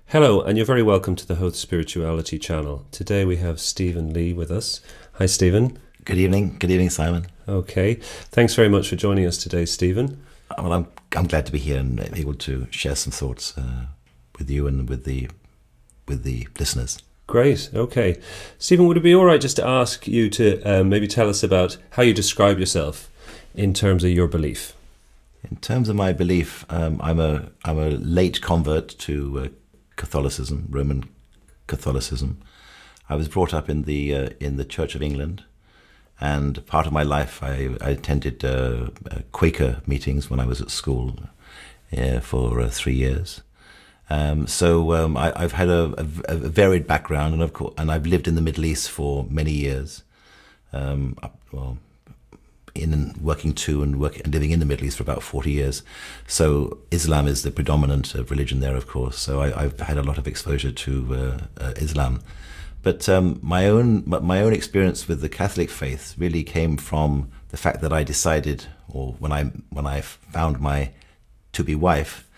Hello, and you're very welcome to the Howth Spirituality channel. Today we have Stephen Lee with us. Hi, Stephen. Good evening. Good evening, Simon. Okay. Thanks very much for joining us today, Stephen. Well, I'm glad to be here and able to share some thoughts with you and with the listeners. Great. Okay. Stephen, would it be all right just to ask you to maybe tell us about how you describe yourself in terms of your belief? In terms of my belief, I'm a late convert to Catholicism, Roman Catholicism. I was brought up in the Church of England, and part of my life I attended Quaker meetings when I was at school for 3 years. I've had a varied background, and of course, and I've lived in the Middle East for many years. Working and living in the Middle East for about 40 years. So Islam is the predominant religion there, of course. So I've had a lot of exposure to Islam. But my own experience with the Catholic faith really came from the fact that I decided, or when I found my to-be wife,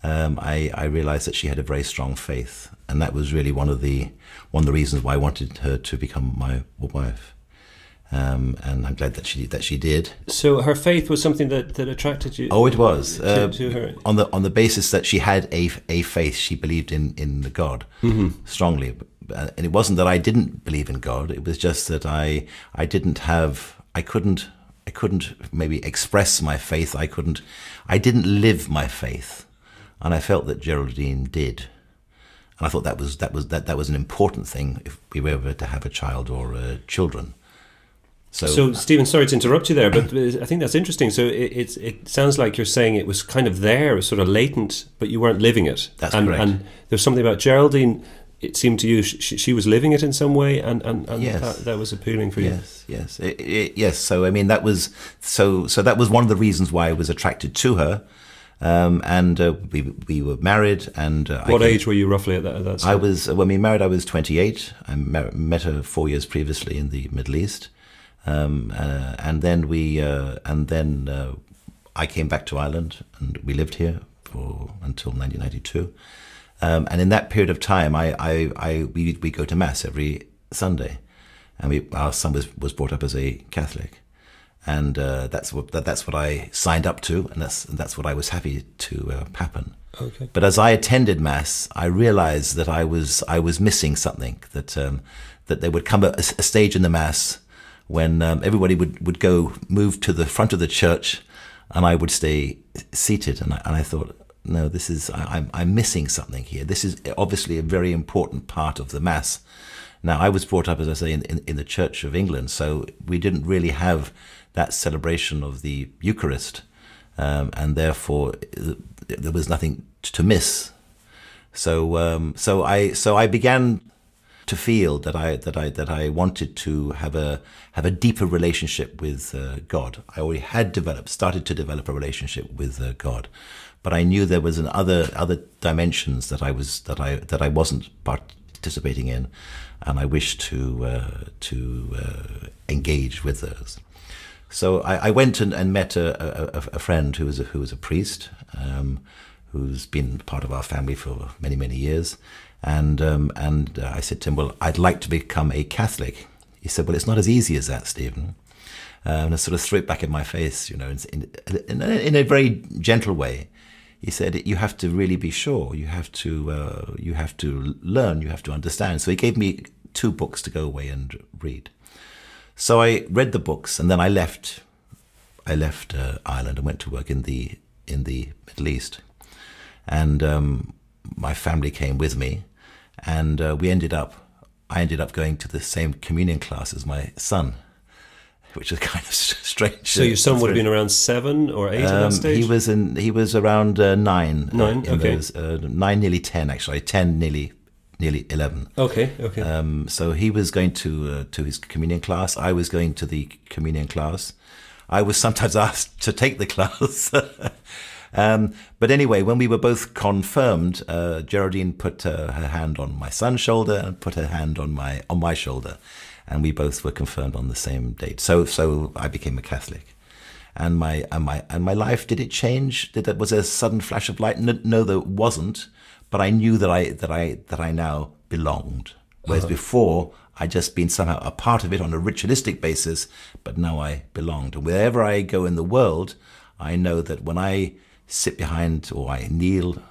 I realized that she had a very strong faith, and that was really one of the reasons why I wanted her to become my wife. And I'm glad that she did. So her faith was something that attracted you. Oh, it was to her on the basis that she had a faith. She believed in the God strongly, and it wasn't that I didn't believe in God. It was just that I couldn't maybe express my faith. I didn't live my faith, and I felt that Geraldine did. And I thought that was an important thing if we were ever to have a child or children. So, Stephen, sorry to interrupt you there, but I think that's interesting. So it sounds like you're saying it was kind of there, it was sort of latent, but you weren't living it. That's correct. And there's something about Geraldine, it seemed to you, she was living it in some way, and yes. that was appealing for you. Yes. Yes. So, I mean, that was one of the reasons why I was attracted to her. We were married, and what age were you roughly at that stage? When we married, I was 28. I met her 4 years previously in the Middle East. And then I came back to Ireland, and we lived here until 1992. And in that period of time, we go to mass every Sunday, and our son was brought up as a Catholic, and that's what I signed up to, and that's what I was happy to happen. Okay. But as I attended mass, I realized that I was missing something. That there would come a stage in the mass when everybody would move to the front of the church, and I would stay seated. And I thought, no, I'm missing something here. This is obviously a very important part of the Mass. Now, I was brought up, as I say, in the Church of England, so we didn't really have that celebration of the Eucharist, and therefore there was nothing to miss. So I began to feel that I wanted to have a deeper relationship with God. I already had started to develop a relationship with God, but I knew there was other dimensions that I wasn't participating in, and I wished to engage with those. So I went and met a friend who was a priest, who's been part of our family for many years. And I said to him, well, I'd like to become a Catholic. He said, well, it's not as easy as that, Stephen. And I sort of threw it back in my face, in a very gentle way. He said, you have to really be sure. You have to learn. You have to understand. So he gave me 2 books to go away and read. So I read the books, and then I left Ireland and went to work in the Middle East. And my family came with me, and I ended up going to the same communion class as my son, which is kind of strange. So your son would have been around 7 or 8 at that stage? He was around 9. 9, okay. 9, nearly 10 actually. 10, nearly 11. Okay. So he was going to his communion class. I was going to the communion class. I was sometimes asked to take the class. But anyway, when we were both confirmed, Geraldine put her hand on my son's shoulder and put her hand on my shoulder, and we both were confirmed on the same date. So I became a Catholic, and my life, did it change? Was there a sudden flash of light? No, there wasn't. but I knew that I now belonged. Whereas before, I'd just been somehow a part of it on a ritualistic basis, but now I belonged. And wherever I go in the world, I know that when I sit behind or I kneel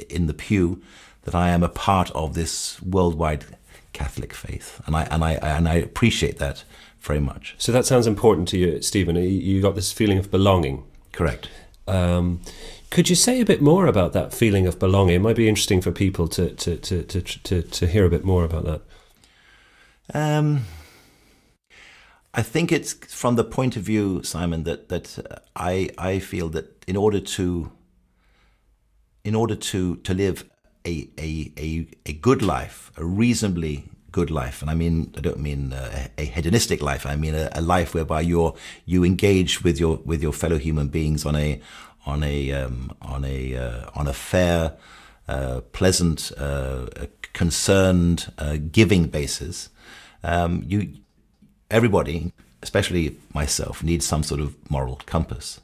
in the pew, that I am a part of this worldwide Catholic faith, and I appreciate that very much. So that sounds important to you, Stephen. You got this feeling of belonging. Correct. Could you say a bit more about that feeling of belonging? It might be interesting for people to hear a bit more about that. I think it's from the point of view, Simon, that I feel that in order to live a good life, a reasonably good life, and I don't mean a hedonistic life. I mean a life whereby you engage with your fellow human beings on a fair, pleasant, concerned, giving basis. Everybody, especially myself, needs some sort of moral compass.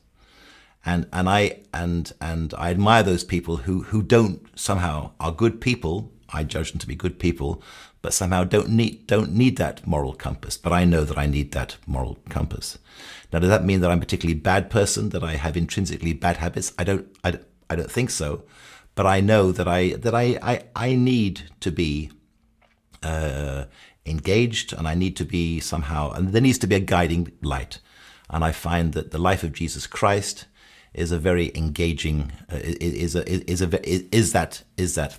And I admire those people who don't somehow are good people. I judge them to be good people, but somehow don't need that moral compass. But I know that I need that moral compass. Now, does that mean that I'm a particularly bad person, that I have intrinsically bad habits? I don't think so. But I know that I need to be engaged, and I need to be somehow, and there needs to be a guiding light. And I find that the life of Jesus Christ is a very engaging, is that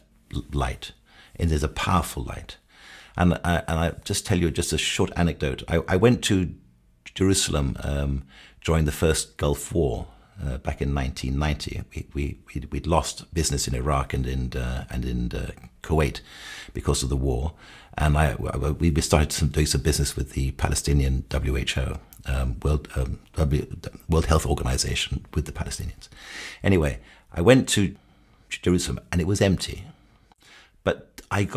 light. It is a powerful light. And I just tell you just a short anecdote. I went to Jerusalem during the first Gulf War back in 1990. We'd lost business in Iraq and in Kuwait because of the war, and we started doing some business with the Palestinian WHO, World Health Organization, with the Palestinians. Anyway, I went to Jerusalem and it was empty, but I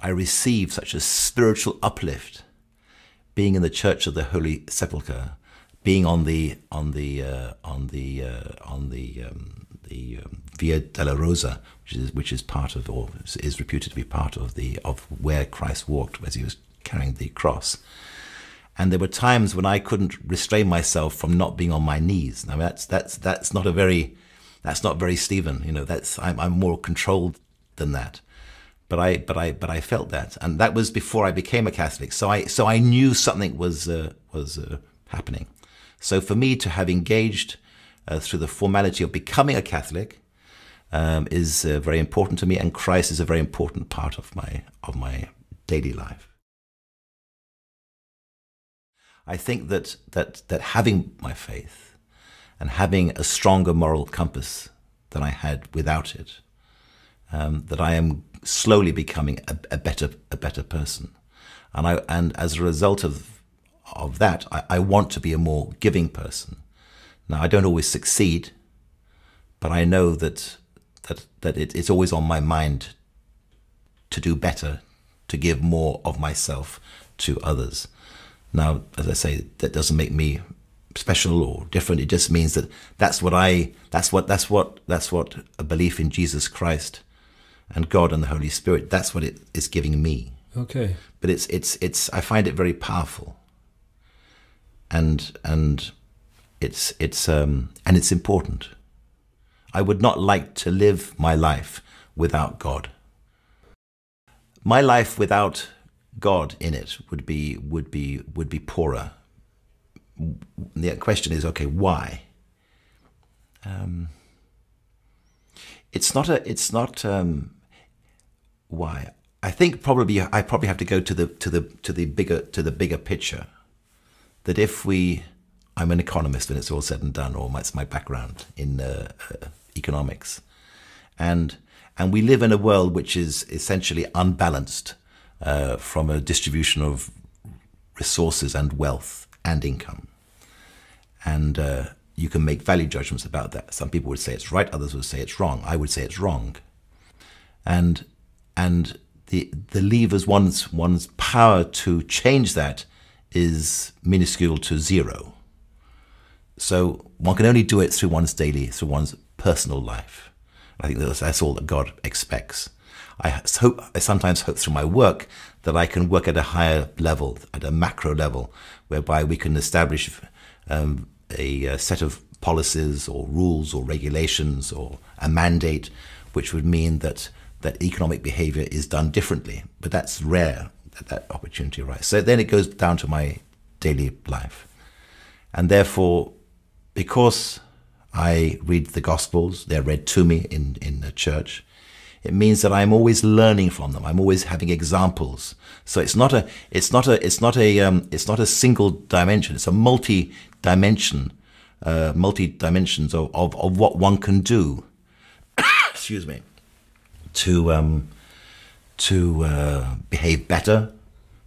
received such a spiritual uplift being in the Church of the Holy Sepulchre, being on the Via della Rosa, which is part of, or is reputed to be part of where Christ walked as he was carrying the cross. And there were times when I couldn't restrain myself from not being on my knees. Now that's not very Stephen. You know, I'm more controlled than that. But I felt that, and that was before I became a Catholic. So I knew something was happening. So for me to have engaged through the formality of becoming a Catholic is very important to me, and Christ is a very important part of my daily life. I think that having my faith and having a stronger moral compass than I had without it, that I am slowly becoming a better person, and as a result of that, I want to be a more giving person. Now, I don't always succeed, but I know that it's always on my mind to do better, to give more of myself to others. Now, as I say, that doesn't make me special or different. It just means that's what a belief in Jesus Christ and God and the Holy Spirit, that's what it is giving me. Okay. But I find it very powerful. And it's important. I would not like to live my life without God. My life without God in it would be poorer. The question is, okay, why? It's not why. I think I probably have to go to the bigger picture. That I'm an economist when it's all said and done, or that's my background in economics, and we live in a world which is essentially unbalanced from a distribution of resources and wealth and income, and you can make value judgments about that. Some people would say it's right, others would say it's wrong. I would say it's wrong, and the levers, one's power to change that is minuscule to zero. So one can only do it through one's personal life. I think that's all that God expects. I sometimes hope through my work that I can work at a higher level, at a macro level, whereby we can establish a set of policies or rules or regulations or a mandate, which would mean that economic behavior is done differently. But that's rare, that opportunity arises. So then it goes down to my daily life. And therefore, because I read the Gospels, they're read to me in the church, it means that I'm always learning from them. I'm always having examples. So it's not a single dimension. It's a multi-dimensions of what one can do. Excuse me. To behave better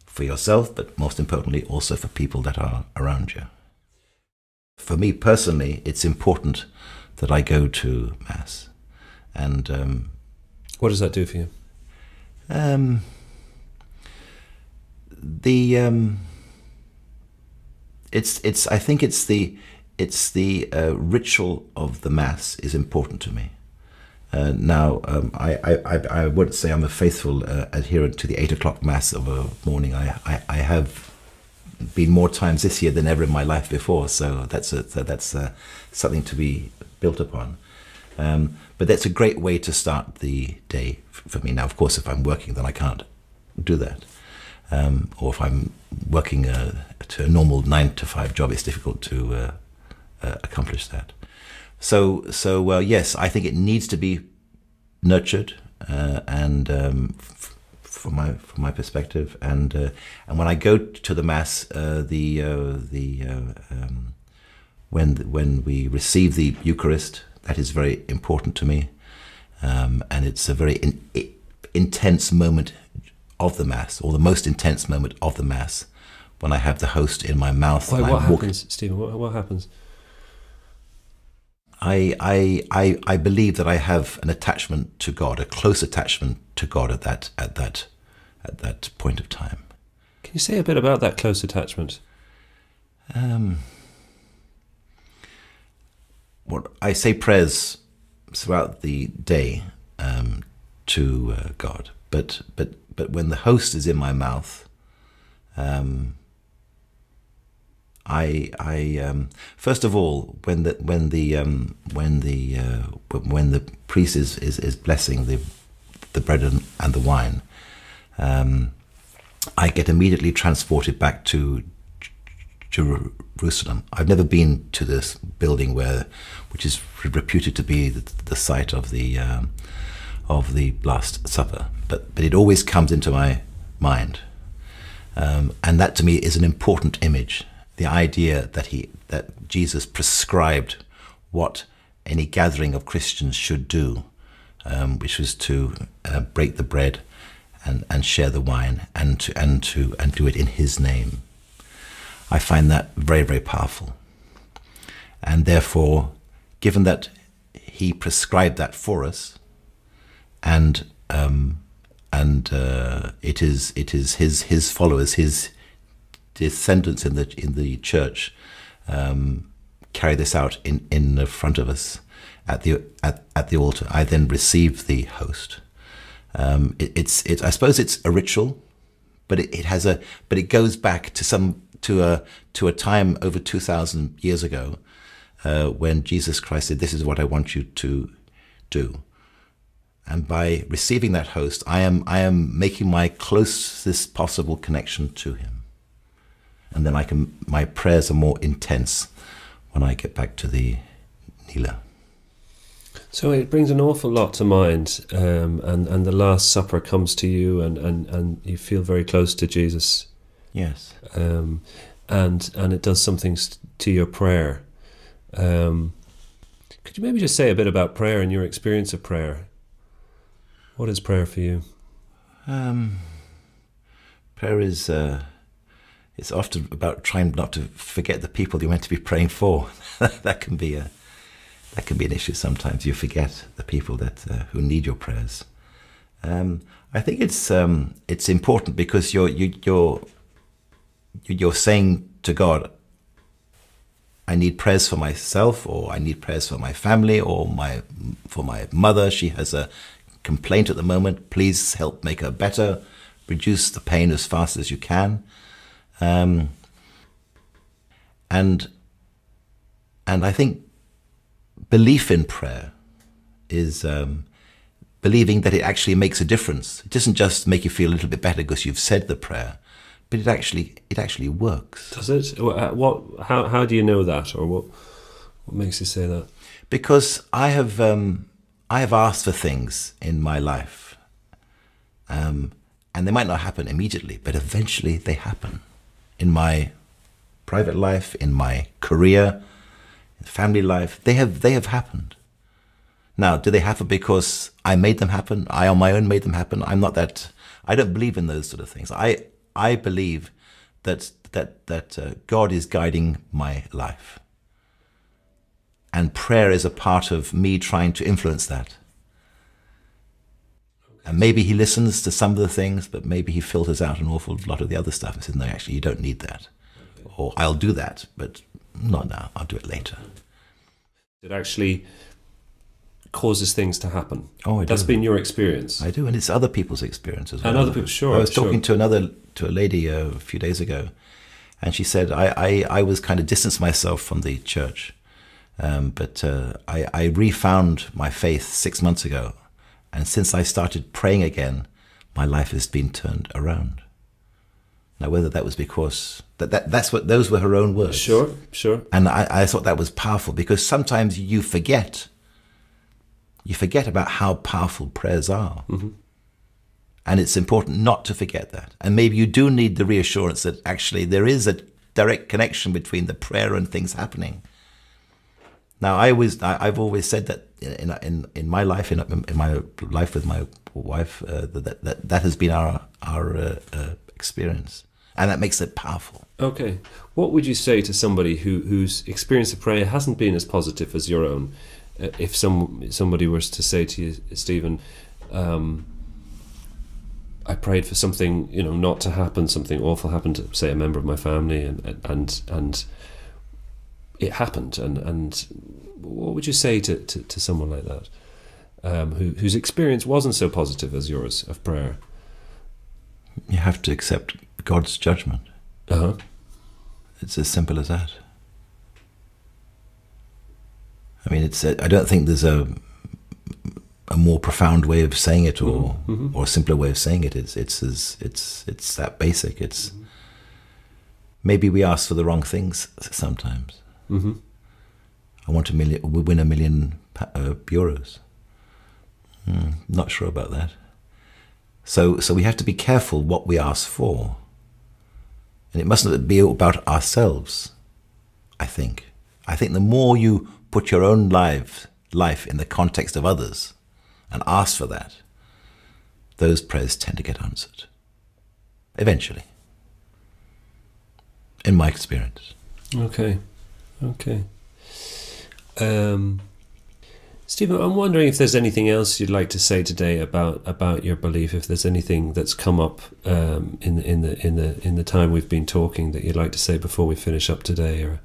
for yourself, but most importantly also for people that are around you. For me personally, it's important that I go to Mass, and what does that do for you? I think it's the ritual of the Mass is important to me. Now, I wouldn't say I'm a faithful adherent to the 8 o'clock Mass of a morning. I have been more times this year than ever in my life before, so that's something to be built upon. But that's a great way to start the day for me. Now, of course, if I'm working, then I can't do that. Or if I'm working to a normal 9-to-5 job, it's difficult to accomplish that. So yes, I think it needs to be nurtured, and from my perspective, and when I go to the Mass, when we receive the Eucharist, that is very important to me, and it's a very intense moment of the Mass, or the most intense moment of the Mass, when I have the host in my mouth. Why, what happens, Stephen? What happens? I believe that I have an attachment to God, a close attachment to God at that point of time. Can you say a bit about that close attachment? I say prayers throughout the day to God, but when the host is in my mouth, I first of all, when the priest is blessing the bread and the wine, I get immediately transported back to Jerusalem. I've never been to this building which is reputed to be the site of the Last Supper, but it always comes into my mind, and that to me is an important image. The idea that Jesus prescribed what any gathering of Christians should do, which was to break the bread and share the wine, and do it in His name. I find that very, very powerful, and therefore, given that He prescribed that for us, and it is His followers, His descendants in the church carry this out in the front of us at the altar. I then receive the host. I suppose it's a ritual, but it goes back to a time over 2,000 years ago when Jesus Christ said, "This is what I want you to do." And by receiving that host, I am making my closest possible connection to Him. And then my prayers are more intense when I get back to the Nila. So it brings an awful lot to mind, and the Last Supper comes to you, and you feel very close to Jesus. Yes. And it does something to your prayer. Could you maybe just say a bit about prayer and your experience of prayer? What is prayer for you? Prayer is... it's often about trying not to forget the people you're meant to be praying for. that can be an issue sometimes. You forget the people that who need your prayers. I think it's important because you're saying to God, I need prayers for myself, or I need prayers for my family, or for my mother. She has a complaint at the moment. Please help make her better. Reduce the pain as fast as you can. And I think belief in prayer is believing that it actually makes a difference. It doesn't just make you feel a little bit better because you've said the prayer, but it actually works. Does it? How do you know that, or what makes you say that? Because I have asked for things in my life, and they might not happen immediately, but eventually they happen. In my private life, in my career, in family life, they have happened. Now, do they happen because I made them happen? I on my own made them happen? I don't believe in those sort of things. I believe that God is guiding my life. And prayer is a part of me trying to influence that. And maybe he listens to some of the things, but maybe he filters out an awful lot of the other stuff and says, no, actually, you don't need that. Okay. Or I'll do that, but not now. I'll do it later. It actually causes things to happen. Oh, I do. That's been your experience. I do, and it's other people's experience as well. And other people, sure. I was talking to a lady a few days ago, and she said, I was kind of distanced myself from the church, but I refound my faith 6 months ago. And since I started praying again, my life has been turned around. Now, whether that was because those were her own words. Sure. And I thought that was powerful, because sometimes you forget about how powerful prayers are. Mm-hmm. And it's important not to forget that. And maybe you do need the reassurance that actually there is a direct connection between the prayer and things happening. Now, I've always said that in my life, in my life with my wife, that has been our experience, and that makes it powerful. Okay, what would you say to somebody whose experience of prayer hasn't been as positive as your own? If somebody was to say to you, Stephen, I prayed for something, not to happen, something awful happened to, say, a member of my family, and it happened, and what would you say to someone like that, whose experience wasn't so positive as yours of prayer? You have to accept God's judgment. Uh-huh. It's as simple as that. I mean, I don't think there's a more profound way of saying it, or a simpler way of saying it. It's that basic. It's maybe we ask for the wrong things sometimes. Mm-hmm. I want we win $1 million euros. Not sure about that. So we have to be careful what we ask for, and it mustn't be about ourselves. I think the more you put your own life in the context of others and ask for that, those prayers tend to get answered eventually, in my experience. Okay. Stephen, I'm wondering if there's anything else you'd like to say today about your belief. If there's anything that's come up in the time we've been talking that you'd like to say before we finish up today, or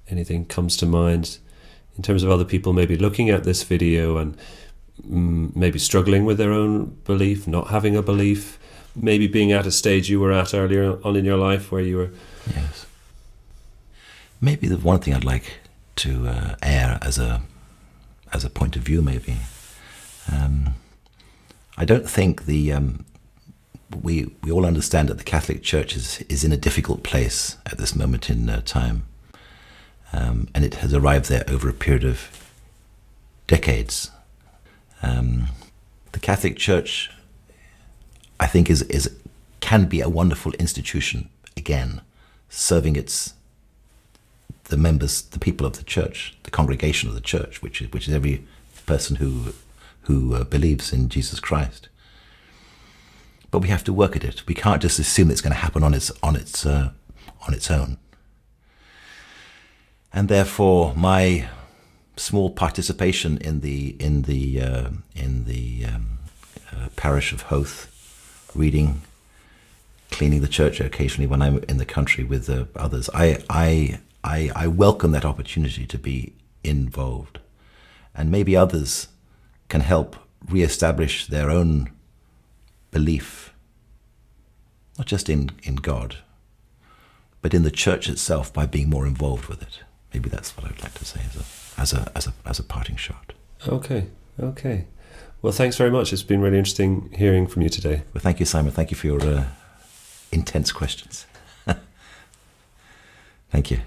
anything comes to mind in terms of other people maybe looking at this video and maybe struggling with their own belief, not having a belief, maybe being at a stage you were at earlier on in your life where you were. Yes. Maybe the one thing I'd like to air as a point of view, maybe. I don't think we all understand that the Catholic Church is in a difficult place at this moment in time, and it has arrived there over a period of decades. The Catholic Church, I think, can be a wonderful institution again, serving the members, the people of the church, the congregation of the church, which is every person who believes in Jesus Christ. But we have to work at it. We can't just assume it's going to happen on its own. And therefore, my small participation in the parish of Howth, reading, cleaning the church occasionally when I'm in the country with others, I I welcome that opportunity to be involved. And maybe others can help reestablish their own belief, not just in God, but in the church itself by being more involved with it. Maybe that's what I'd like to say as a parting shot. Okay. Well, thanks very much. It's been really interesting hearing from you today. Well, thank you, Simon. Thank you for your intense questions. Thank you.